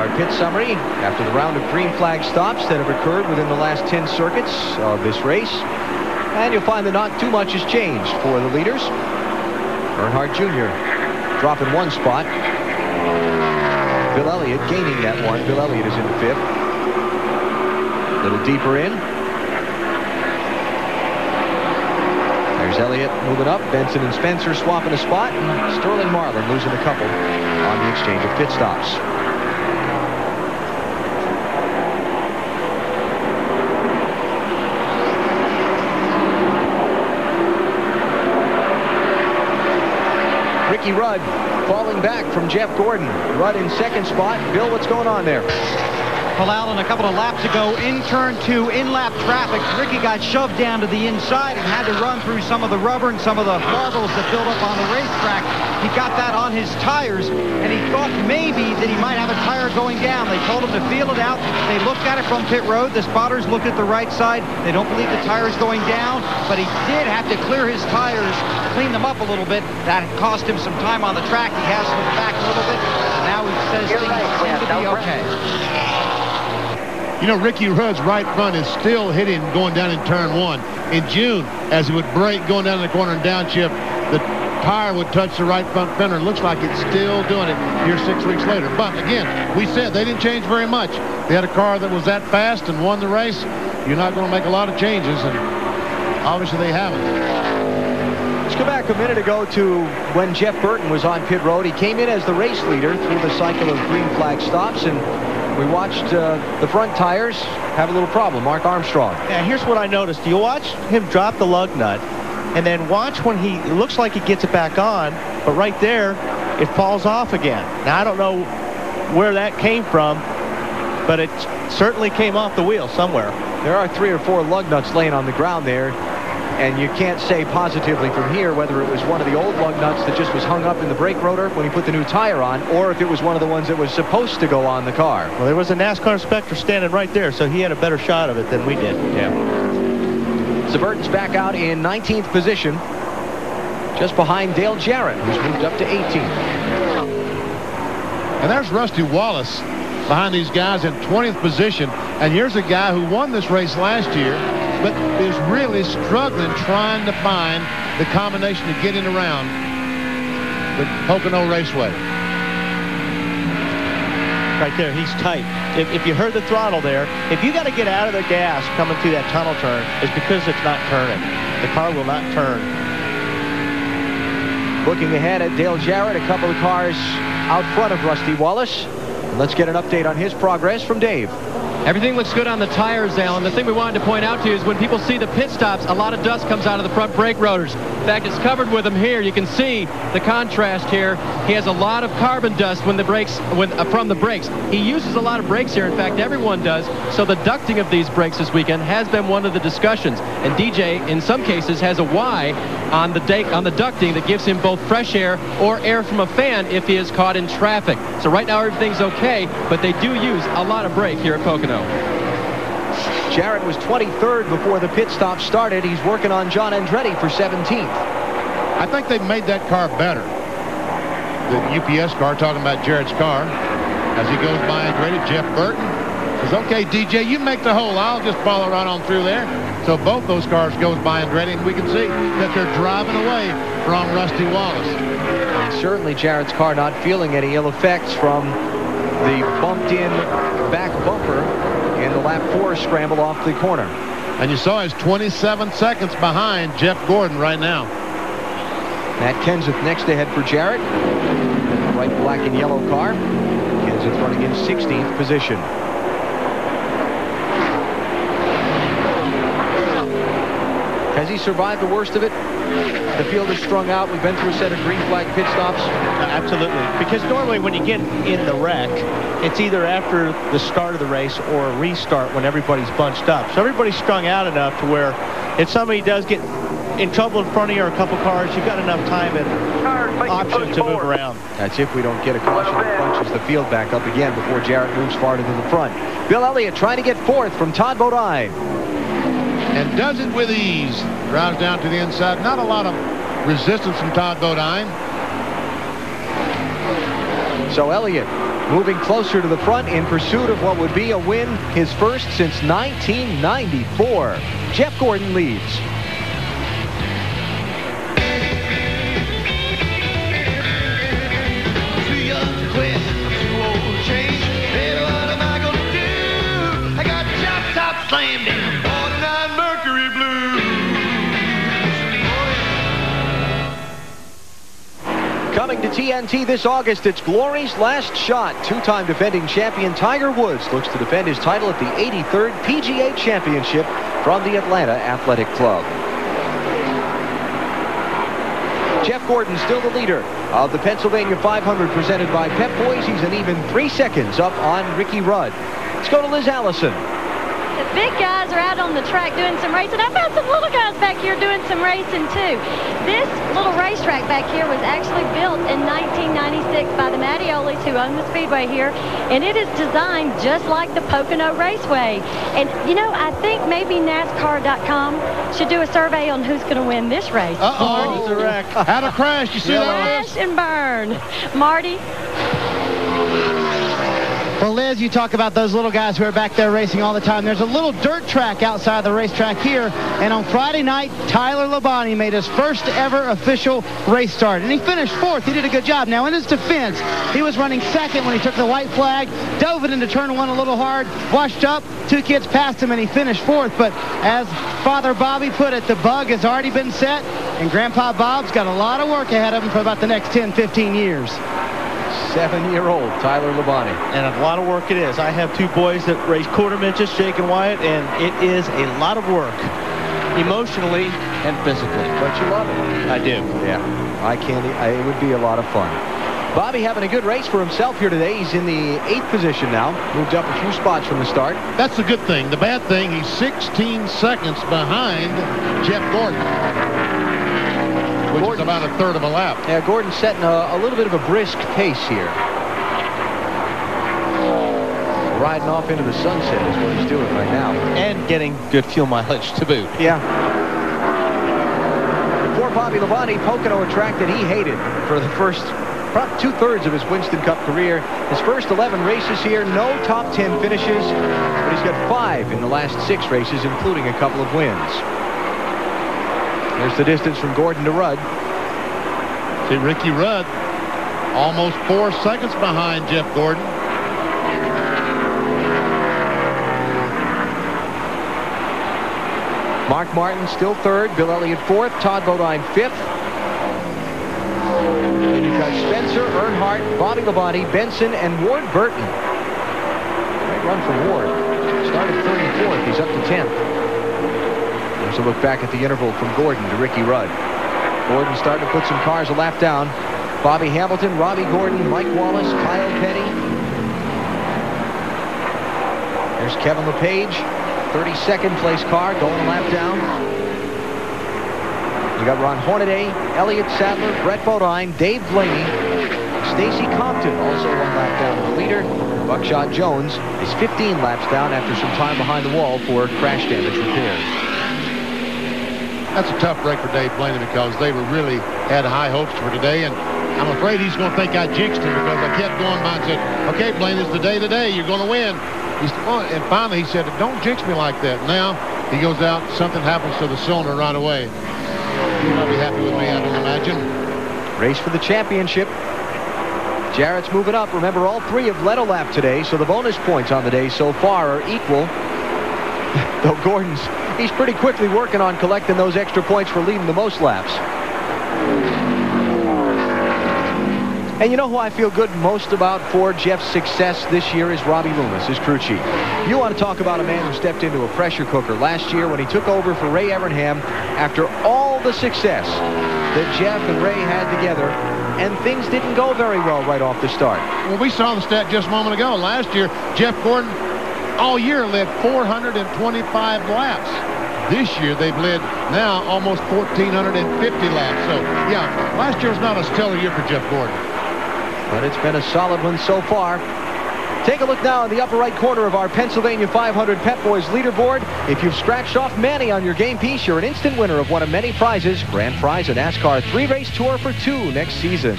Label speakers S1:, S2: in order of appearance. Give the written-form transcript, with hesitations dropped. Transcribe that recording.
S1: Our pit summary after the round of green flag stops that have occurred within the last 10 circuits of this race. And you'll find that not too much has changed for the leaders. Earnhardt Jr. dropping 1 spot. Bill Elliott gaining that 1. Bill Elliott is into 5th. A little deeper in. There's Elliott moving up. Benson and Spencer swapping a spot. And Sterling Marlin losing a couple on the exchange of pit stops. Ricky Rudd falling back from Jeff Gordon. Rudd in 2nd spot. Bill, what's going on there?
S2: Well, Alan, a couple of laps ago in turn 2 in lap traffic, Ricky got shoved down to the inside and had to run through some of the rubber and some of the marbles that built up on the racetrack. He got that on his tires, and he thought maybe that he might have a tire going down. They told him to feel it out. They looked at it from pit road. The spotters looked at the right side. They don't believe the tire's going down, but he did have to clear his tires, clean them up a little bit. That cost him some time on the track. He has looked back a little bit, and now he says things seem to be okay.
S3: You know, Ricky Rudd's right front is still hitting going down in turn 1. In June, as he would brake going down the corner and downshift, the tire would touch the right front fender. It looks like it's still doing it here 6 weeks later. But again, we said they didn't change very much. They had a car that was that fast and won the race. You're not going to make a lot of changes, and obviously they haven't.
S1: Let's go back a minute ago to when Jeff Burton was on pit road. He came in as the race leader through the cycle of green flag stops, and we watched the front tires have a little problem. Mark Armstrong.
S4: Yeah, here's what I noticed. You watch him drop the lug nut, and then watch when he looks like he gets it back on, but right there, it falls off again. Now, I don't know where that came from, but it certainly came off the wheel somewhere.
S1: There are 3 or 4 lug nuts laying on the ground there, and you can't say positively from here whether it was one of the old lug nuts that just was hung up in the brake rotor when he put the new tire on, or if it was one of the ones that was supposed to go on the car.
S4: Well, there was a NASCAR inspector standing right there, so he had a better shot of it than we did.
S1: Yeah. So Burton's back out in 19th position, just behind Dale Jarrett, who's moved up to 18th.
S3: And there's Rusty Wallace behind these guys in 20th position. And here's a guy who won this race last year, but is really struggling trying to find the combination to get in around the Pocono Raceway.
S4: Right there, he's tight. If you heard the throttle there, if you got to get out of the gas coming through that tunnel turn, it's because it's not turning. The car will not turn.
S1: Looking ahead at Dale Jarrett, a couple of cars out front of Rusty Wallace. Let's get an update on his progress from Dave.
S5: Everything looks good on the tires, Alan. The thing we wanted to point out to you is when people see the pit stops, a lot of dust comes out of the front brake rotors. In fact, it's covered with them here. You can see the contrast here. He has a lot of carbon dust when the brakes, from the brakes. He uses a lot of brakes here. In fact, everyone does. So the ducting of these brakes this weekend has been one of the discussions. And DJ, in some cases, has a Y on the ducting that gives him both fresh air or air from a fan if he is caught in traffic. So right now everything's okay, but they do use a lot of brake here at Pocono.
S1: Jarrett was 23rd before the pit stop started. He's working on John Andretti for 17th.
S3: I think they've made that car better. The UPS car, talking about Jarrett's car, as he goes by Andretti. Jeff Burton says, okay, DJ, you make the hole. I'll just follow right on through there. So both those cars goes by Andretti, and we can see that they're driving away from Rusty Wallace.
S1: And certainly Jarrett's car not feeling any ill effects from the bumped-in back bumper in the lap 4 scramble off the corner.
S3: And you saw he's 27 seconds behind Jeff Gordon right now.
S1: Matt Kenseth next ahead for Jarrett. White, black, and yellow car. Kenseth running in 16th position. Has he survived the worst of it? The field is strung out. We've been through a set of green flag pit stops.
S4: Absolutely. Because normally when you get in the wreck, it's either after the start of the race or a restart when everybody's bunched up. So everybody's strung out enough to where if somebody does get in trouble in front of you or a couple cars, you've got enough time and options to move around.
S1: That's if we don't get a caution that bunches the field back up again before Jarrett moves farther to the front. Bill Elliott trying to get 4th from Todd Bodine.
S3: And does it with ease. Drives down to the inside. Not a lot of resistance from Todd Bodine.
S1: So Elliott moving closer to the front in pursuit of what would be a win, his first since 1994. Jeff Gordon leads.
S6: Too young to quit, I'm too old to change. Baby, what am I gonna do? I got chop top slammed in 49 Mercury Blues.
S1: Coming to TNT this August, it's Glory's last shot. Two-time defending champion Tiger Woods looks to defend his title at the 83rd PGA Championship from the Atlanta Athletic Club. Jeff Gordon still the leader of the Pennsylvania 500 presented by Pep Boys. He's an even 3 seconds up on Ricky Rudd. Let's go to Liz Allison.
S7: The big guys are out on the track doing some racing. I've got some little guys back here doing some racing too. This little racetrack back here was actually built in 1996 by the Mattiolis, who own the speedway here, and it is designed just like the Pocono Raceway. And you know, I think maybe NASCAR.com should do a survey on who's going to win this race.
S3: Uh-oh, it's a wreck. Had a crash. You see that?
S7: Crash and burn. Marty?
S2: Well, Liz, you talk about those little guys who are back there racing all the time. There's a little dirt track outside the racetrack here, and on Friday night, Tyler Labonte made his first ever official race start, and he finished 4th. He did a good job. Now, in his defense, he was running 2nd when he took the white flag, dove it into turn 1 a little hard, washed up, 2 kids passed him, and he finished 4th. But as Father Bobby put it, the bug has already been set, and Grandpa Bob's got a lot of work ahead of him for about the next 10, 15 years.
S1: 7-year-old Tyler Labonte.
S4: And a lot of work it is. I have 2 boys that race quarter midgets, Jake and Wyatt, and it is a lot of work, emotionally and physically.
S1: But you love it.
S4: I do.
S1: Yeah, it would be a lot of fun. Bobby having a good race for himself here today. He's in the 8th position now. Moved up a few spots from the start.
S3: That's the good thing. The bad thing, he's 16 seconds behind Jeff Gordon, which is about a third of a lap.
S1: Yeah, Gordon's setting a little bit of a brisk pace here. Riding off into the sunset is what he's doing right now.
S4: And getting good fuel mileage to boot.
S1: Yeah. For Bobby Labonte, Pocono, a track that he hated for the first probably 2/3 of his Winston Cup career. His first 11 races here, no top 10 finishes, but he's got 5 in the last 6 races, including a couple of wins. There's the distance from Gordon to Rudd.
S3: See, Ricky Rudd almost 4 seconds behind Jeff Gordon.
S1: Mark Martin still 3rd, Bill Elliott 4th, Todd Bodine 5th. And you've got Spencer, Earnhardt, Bobby Labonte, Benson, and Ward Burton. Great run for Ward. Started 34th, he's up to 10th. There's a look back at the interval from Gordon to Ricky Rudd. Gordon starting to put some cars a lap down. Bobby Hamilton, Robbie Gordon, Mike Wallace, Kyle Petty. There's Kevin LePage, 32nd place car, going a lap down. You got Ron Hornaday, Elliott Sadler, Brett Bodine, Dave Blaney, Stacy Compton, also 1 lap down to the leader. Buckshot Jones is 15 laps down after some time behind the wall for crash damage repairs.
S3: That's a tough break for Dave Blaney because they really had high hopes for today, and I'm afraid he's going to think I jinxed him because I kept going by and said, okay, Blaney, it's the day today. You're going to win. And finally he said, don't jinx me like that. Now he goes out, something happens to the cylinder right away. He'll not be happy with me, I don't imagine.
S1: Race for the championship. Jarrett's moving up. Remember, all 3 have led a lap today, so the bonus points on the day so far are equal. Though Gordon's, he's pretty quickly working on collecting those extra points for leading the most laps. And you know who I feel good most about for Jeff's success this year is Robbie Loomis, his crew chief. You want to talk about a man who stepped into a pressure cooker last year when he took over for Ray Evernham after all the success that Jeff and Ray had together, and things didn't go very well right off the start.
S3: Well, we saw the stat just a moment ago. Last year, Jeff Gordon all year led 425 laps. This year, they've led now almost 1,450 laps. So, yeah, last year was not a stellar year for Jeff Gordon.
S1: But it's been a solid one so far. Take a look now in the upper right corner of our Pennsylvania 500 Pep Boys leaderboard. If you've scratched off Manny on your game piece, you're an instant winner of one of many prizes. Grand prize, a NASCAR 3-race tour for 2 next season.